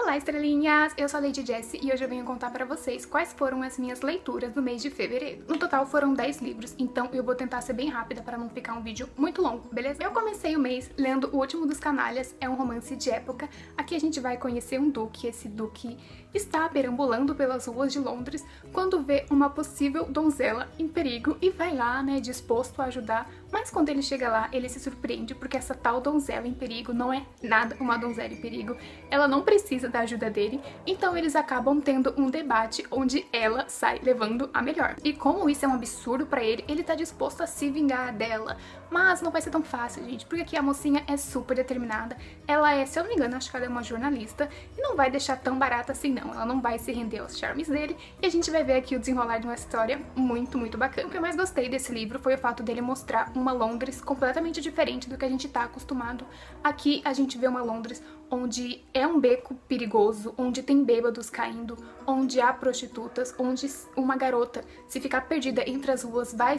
Olá, estrelinhas! Eu sou a Lady Jessie e hoje eu venho contar pra vocês quais foram as minhas leituras do mês de fevereiro. No total foram 10 livros, então eu vou tentar ser bem rápida para não ficar um vídeo muito longo, beleza? Eu comecei o mês lendo O Último dos Canalhas, é um romance de época. Aqui a gente vai conhecer um duque, esse duque está perambulando pelas ruas de Londres quando vê uma possível donzela em perigo e vai lá, né, disposto a ajudar, mas quando ele chega lá, ele se surpreende porque essa tal donzela em perigo não é nada uma donzela em perigo, ela não precisa da ajuda dele, então eles acabam tendo um debate onde ela sai levando a melhor. E como isso é um absurdo pra ele, ele tá disposto a se vingar dela, mas não vai ser tão fácil, gente, porque aqui a mocinha é super determinada, ela é, se eu não me engano, acho que ela é uma jornalista, e não vai deixar tão barata assim não, ela não vai se render aos charmes dele, e a gente vai ver aqui o desenrolar de uma história muito, muito bacana. O que eu mais gostei desse livro foi o fato dele mostrar uma Londres completamente diferente do que a gente tá acostumado. Aqui a gente vê uma Londres onde é um beco perigoso, onde tem bêbados caindo, onde há prostitutas, onde uma garota, se ficar perdida entre as ruas, vai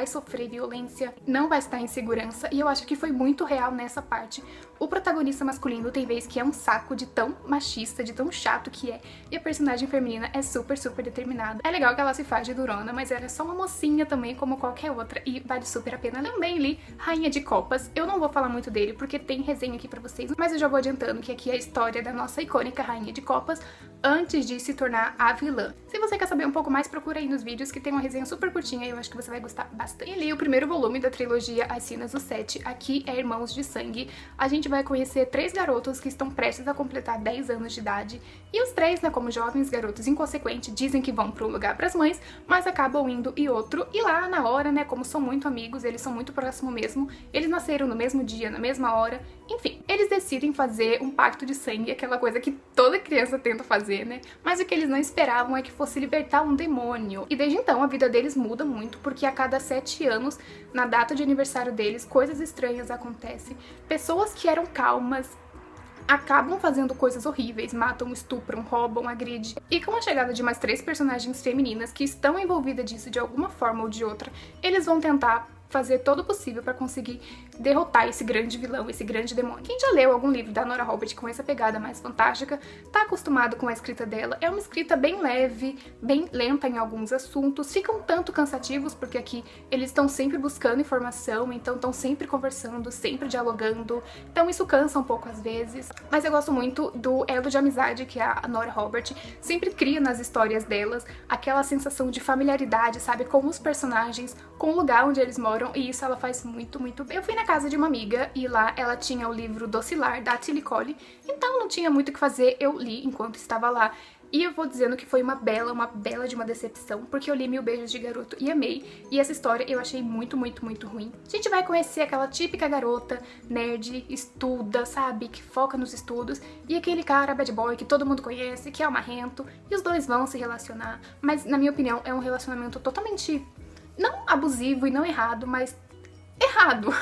sofrer violência, não vai estar em segurança, e eu acho que foi muito real nessa parte. O protagonista masculino tem vez que é um saco de tão machista, de tão chato que é, e a personagem feminina é super, super determinada. É legal que ela se faz de durona, mas ela é só uma mocinha também, como qualquer outra, e vale super a pena. Também li Rainha de Copas, eu não vou falar muito dele porque tem resenha aqui pra vocês, mas eu já vou adiantando que aqui é a história da nossa icônica Rainha de Copas antes de se tornar a vilã. Se você quer saber um pouco mais, procura aí nos vídeos que tem uma resenha super curtinha e eu acho que você vai gostar bastante. E li o primeiro volume da trilogia As Sinas do Sete, aqui é Irmãos de Sangue. A gente vai conhecer 3 garotos que estão prestes a completar 10 anos de idade e os 3, né, como jovens garotos inconsequentes, dizem que vão para um lugar pras mães, mas acabam indo e outro, e lá na hora, né, como são muito amigos, eles são muito próximos mesmo, eles nasceram no mesmo dia, na mesma hora, enfim, eles decidem fazer um pacto de sangue, aquela coisa que toda criança tenta fazer, né, mas o que eles não esperavam é que fosse libertar um demônio, e desde então a vida deles muda muito, porque a cada 7 anos, na data de aniversário deles, coisas estranhas acontecem, pessoas que eram calmas acabam fazendo coisas horríveis, matam, estupram, roubam, agridem. E com a chegada de mais 3 personagens femininas que estão envolvidas disso de alguma forma ou de outra, eles vão tentar fazer todo o possível para conseguir derrotar esse grande vilão, esse grande demônio. Quem já leu algum livro da Nora Roberts com essa pegada mais fantástica, tá acostumado com a escrita dela. É uma escrita bem leve, bem lenta em alguns assuntos, ficam um tanto cansativos, porque aqui eles estão sempre buscando informação, então estão sempre conversando, sempre dialogando, então isso cansa um pouco às vezes. Mas eu gosto muito do elo de amizade que a Nora Roberts sempre cria nas histórias delas, aquela sensação de familiaridade, sabe, com os personagens, com o lugar onde eles moram, e isso ela faz muito, muito bem. Eu fui na casa de uma amiga e lá ela tinha o livro Docilar, da Tilly Colley, então não tinha muito o que fazer, eu li enquanto estava lá. E eu vou dizendo que foi uma bela de uma decepção, porque eu li Mil Beijos de Garoto e amei, e essa história eu achei muito, muito, muito ruim. A gente vai conhecer aquela típica garota nerd, estuda, sabe, que foca nos estudos, e aquele cara bad boy que todo mundo conhece, que é o marrento, e os dois vão se relacionar, mas na minha opinião é um relacionamento totalmente não abusivo e não errado, mas errado.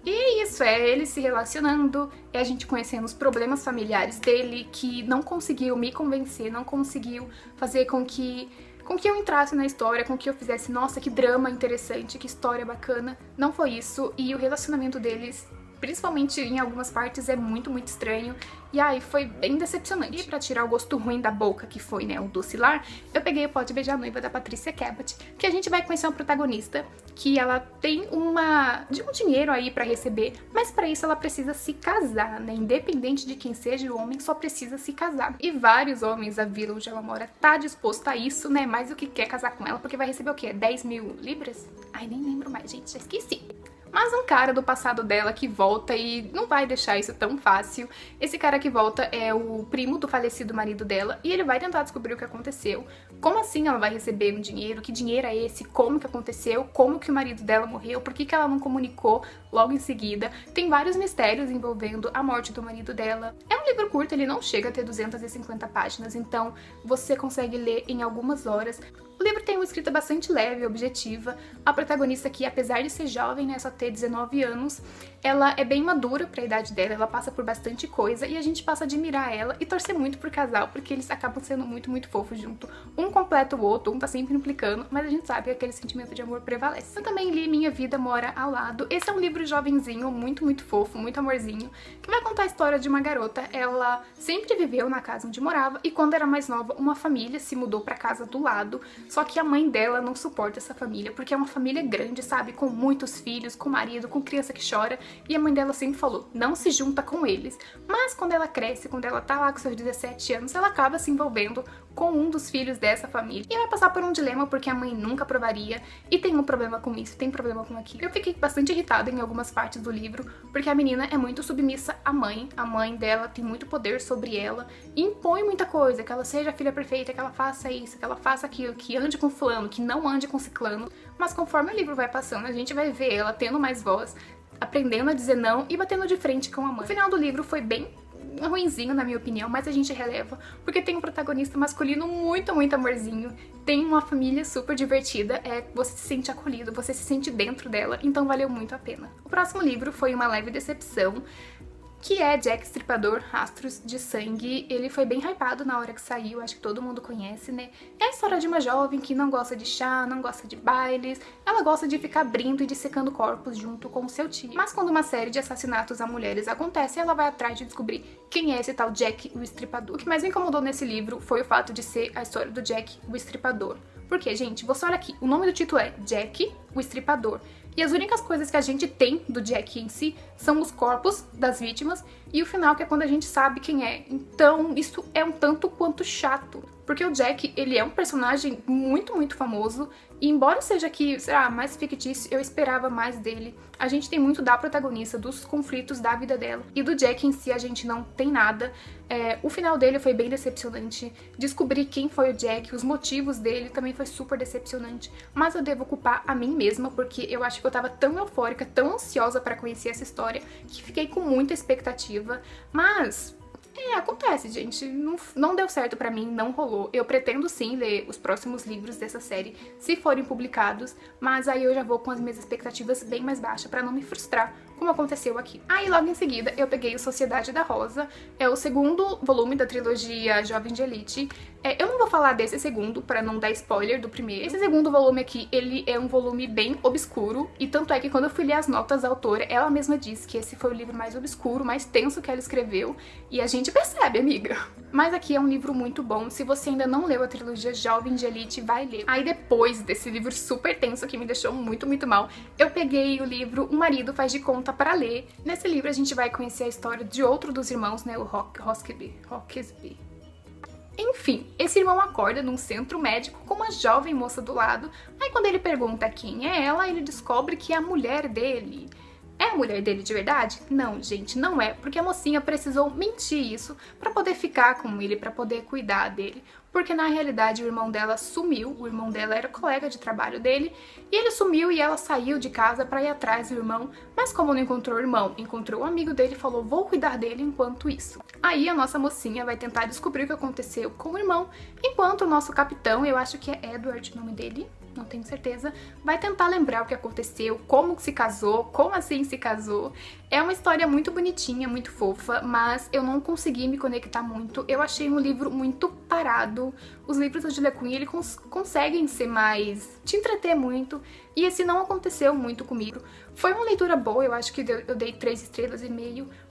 E isso, é ele se relacionando, é a gente conhecendo os problemas familiares dele, que não conseguiu me convencer, não conseguiu fazer com que eu entrasse na história, com que eu fizesse, nossa, que drama interessante, que história bacana. Não foi isso, e o relacionamento deles, principalmente em algumas partes, é muito, muito estranho. E aí foi bem decepcionante. E pra tirar o gosto ruim da boca, que foi, né, o Docilar, eu peguei o Pode Beijar a Noiva da Patricia Cabot, que a gente vai conhecer uma protagonista que ela tem um dinheiro aí pra receber, mas pra isso ela precisa se casar, né, independente de quem seja o homem, só precisa se casar. E vários homens da vila onde ela mora tá disposto a isso, né, mais do que quer casar com ela, porque vai receber o quê? 10 mil libras? Ai, nem lembro mais, gente, já esqueci. Mas um cara do passado dela que volta e não vai deixar isso tão fácil. Esse cara que volta é o primo do falecido marido dela e ele vai tentar descobrir o que aconteceu. Como assim ela vai receber um dinheiro? Que dinheiro é esse? Como que aconteceu? Como que o marido dela morreu? Por que ela não comunicou logo em seguida? Tem vários mistérios envolvendo a morte do marido dela. É um livro curto, ele não chega a ter 250 páginas, então você consegue ler em algumas horas. O livro tem uma escrita bastante leve e objetiva. A protagonista aqui, apesar de ser jovem, né, só ter 19 anos, ela é bem madura pra idade dela, ela passa por bastante coisa e a gente passa a admirar ela e torcer muito por casal, porque eles acabam sendo muito, muito fofos junto. Um completa o outro, um tá sempre implicando, mas a gente sabe que aquele sentimento de amor prevalece. Eu também li Minha Vida Mora ao Lado. Esse é um livro jovenzinho, muito, muito fofo, muito amorzinho, que vai contar a história de uma garota. Ela sempre viveu na casa onde morava e quando era mais nova, uma família se mudou pra casa do lado, só que a mãe dela não suporta essa família, porque é uma família grande, sabe, com muitos filhos, com marido, com criança que chora, e a mãe dela sempre falou, não se junta com eles. Mas quando ela cresce, quando ela tá lá com seus 17 anos, ela acaba se envolvendo com um dos filhos dessa família. E vai passar por um dilema porque a mãe nunca aprovaria, e tem um problema com isso, tem problema com aquilo. Eu fiquei bastante irritada em algumas partes do livro, porque a menina é muito submissa à mãe. A mãe dela tem muito poder sobre ela, e impõe muita coisa, que ela seja a filha perfeita, que ela faça isso, que ela faça aquilo, que ande com fulano, que não ande com ciclano. Mas conforme o livro vai passando, a gente vai ver ela tendo mais voz, aprendendo a dizer não e batendo de frente com a mãe. O final do livro foi bem ruinzinho, na minha opinião, mas a gente releva, porque tem um protagonista masculino muito, muito amorzinho, tem uma família super divertida, você se sente acolhido, você se sente dentro dela, então valeu muito a pena. O próximo livro foi uma leve decepção, que é Jack Stripador, Rastros de Sangue. Ele foi bem hypado na hora que saiu, acho que todo mundo conhece, né? É a história de uma jovem que não gosta de chá, não gosta de bailes, ela gosta de ficar abrindo e dissecando corpos junto com seu tio. Mas quando uma série de assassinatos a mulheres acontece, ela vai atrás de descobrir quem é esse tal Jack o Estripador. O que mais me incomodou nesse livro foi o fato de ser a história do Jack o Estripador. Porque, gente, você olha aqui, o nome do título é Jack o Estripador. E as únicas coisas que a gente tem do Jack em si são os corpos das vítimas e o final, que é quando a gente sabe quem é. Então isso é um tanto quanto chato, porque o Jack, ele é um personagem muito, muito famoso, e embora seja aqui, sei lá, mais fictício, eu esperava mais dele. A gente tem muito da protagonista, dos conflitos da vida dela, e do Jack em si a gente não tem nada. O final dele foi bem decepcionante, descobrir quem foi o Jack, os motivos dele também foi super decepcionante, mas eu devo culpar a mim mesma, porque eu acho que eu tava tão eufórica, tão ansiosa pra conhecer essa história, que fiquei com muita expectativa, mas acontece, gente. Não deu certo pra mim, não rolou. Eu pretendo sim ler os próximos livros dessa série, se forem publicados, mas aí eu já vou com as minhas expectativas bem mais baixas pra não me frustrar, como aconteceu aqui. Aí logo em seguida eu peguei o Sociedade da Rosa, é o segundo volume da trilogia Jovem de Elite. Eu não vou falar desse segundo pra não dar spoiler do primeiro. Esse segundo volume aqui, ele é um volume bem obscuro, e tanto é que quando eu fui ler as notas da autora, ela mesma disse que esse foi o livro mais obscuro, mais tenso que ela escreveu, e a gente percebe, amiga. Mas aqui é um livro muito bom, se você ainda não leu a trilogia Jovem de Elite, vai ler. Aí depois desse livro super tenso que me deixou muito, muito mal, eu peguei o livro O Marido Faz de Conta para ler. Nesse livro a gente vai conhecer a história de outro dos irmãos, né, o Hawksby. Enfim, esse irmão acorda num centro médico com uma jovem moça do lado. Aí quando ele pergunta quem é ela, ele descobre que é a mulher dele. É a mulher dele de verdade? Não, gente, não é, porque a mocinha precisou mentir isso pra poder ficar com ele, pra poder cuidar dele. Porque na realidade o irmão dela sumiu, o irmão dela era colega de trabalho dele, e ele sumiu e ela saiu de casa pra ir atrás do irmão, mas como não encontrou o irmão, encontrou o amigo dele e falou, vou cuidar dele enquanto isso. Aí a nossa mocinha vai tentar descobrir o que aconteceu com o irmão, enquanto o nosso capitão, eu acho que é Edward o nome dele, não tenho certeza, vai tentar lembrar o que aconteceu, como se casou, como assim se casou. É uma história muito bonitinha, muito fofa, mas eu não consegui me conectar muito. Eu achei um livro muito parado. Os livros da Julia Quinn, eles conseguem ser mais... te entreter muito, e esse não aconteceu muito comigo. Foi uma leitura boa, eu acho que eu dei 3,5 estrelas,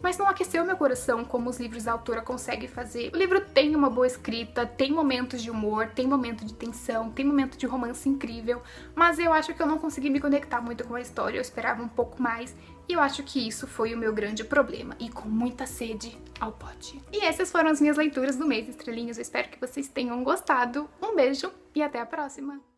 mas não aqueceu meu coração como os livros da autora conseguem fazer. O livro tem uma boa escrita, tem momentos de humor, tem momento de tensão, tem momento de romance incrível, mas eu acho que eu não consegui me conectar muito com a história, eu esperava um pouco mais, e eu acho que isso foi o meu grande problema, e com muita sede ao pote. E essas foram as minhas leituras do mês, estrelinhos, eu espero que vocês tenham gostado. Um beijo e até a próxima!